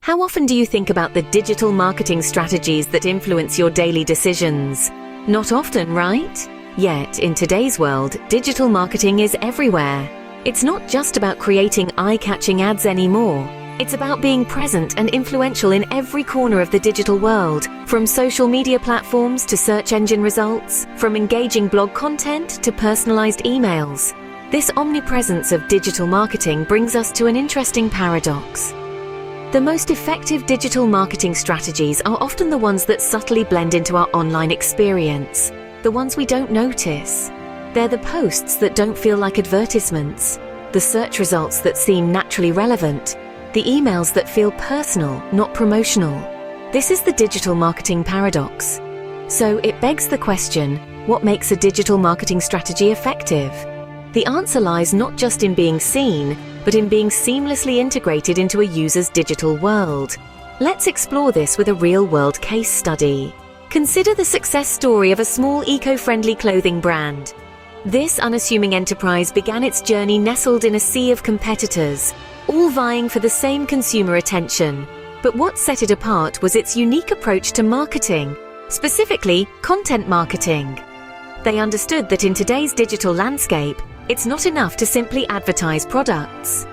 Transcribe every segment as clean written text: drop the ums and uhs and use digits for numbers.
How often do you think about the digital marketing strategies that influence your daily decisions? Not often, right? Yet, in today's world, digital marketing is everywhere. It's not just about creating eye-catching ads anymore. It's about being present and influential in every corner of the digital world, from social media platforms to search engine results, from engaging blog content to personalized emails. This omnipresence of digital marketing brings us to an interesting paradox. The most effective digital marketing strategies are often the ones that subtly blend into our online experience, the ones we don't notice. They're the posts that don't feel like advertisements, the search results that seem naturally relevant, the emails that feel personal, not promotional. This is the digital marketing paradox. So it begs the question, what makes a digital marketing strategy effective? The answer lies not just in being seen, but in being seamlessly integrated into a user's digital world. Let's explore this with a real-world case study. Consider the success story of a small eco-friendly clothing brand. This unassuming enterprise began its journey nestled in a sea of competitors, all vying for the same consumer attention. But what set it apart was its unique approach to marketing, specifically content marketing. They understood that in today's digital landscape, it's not enough to simply advertise products.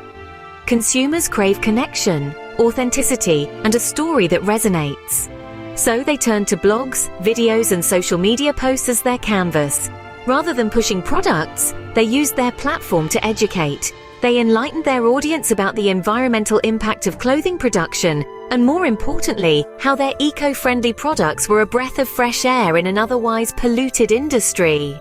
Consumers crave connection, authenticity, and a story that resonates. So they turned to blogs, videos, and social media posts as their canvas. Rather than pushing products, they used their platform to educate. They enlightened their audience about the environmental impact of clothing production, and more importantly, how their eco-friendly products were a breath of fresh air in an otherwise polluted industry.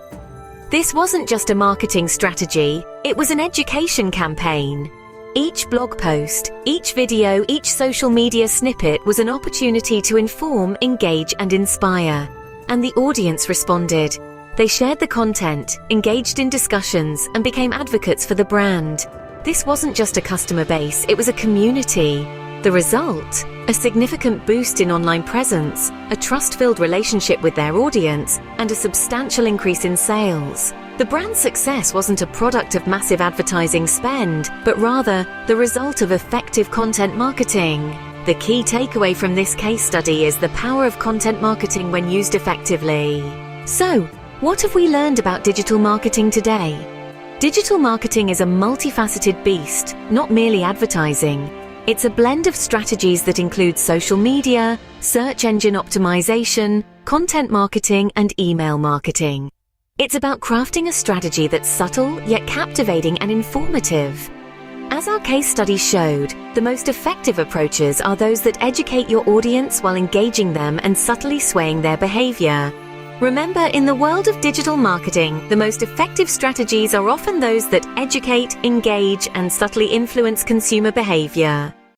This wasn't just a marketing strategy, it was an education campaign. Each blog post, each video, each social media snippet was an opportunity to inform, engage, and inspire. And the audience responded. They shared the content, engaged in discussions, and became advocates for the brand. This wasn't just a customer base, it was a community. The result? A significant boost in online presence, a trust-filled relationship with their audience, and a substantial increase in sales. The brand's success wasn't a product of massive advertising spend, but rather the result of effective content marketing. The key takeaway from this case study is the power of content marketing when used effectively. So, what have we learned about digital marketing today? Digital marketing is a multifaceted beast, not merely advertising. It's a blend of strategies that include social media, search engine optimization, content marketing, and email marketing. It's about crafting a strategy that's subtle, yet captivating and informative. As our case study showed, the most effective approaches are those that educate your audience while engaging them and subtly swaying their behavior. Remember, in the world of digital marketing, the most effective strategies are often those that educate, engage, and subtly influence consumer behavior.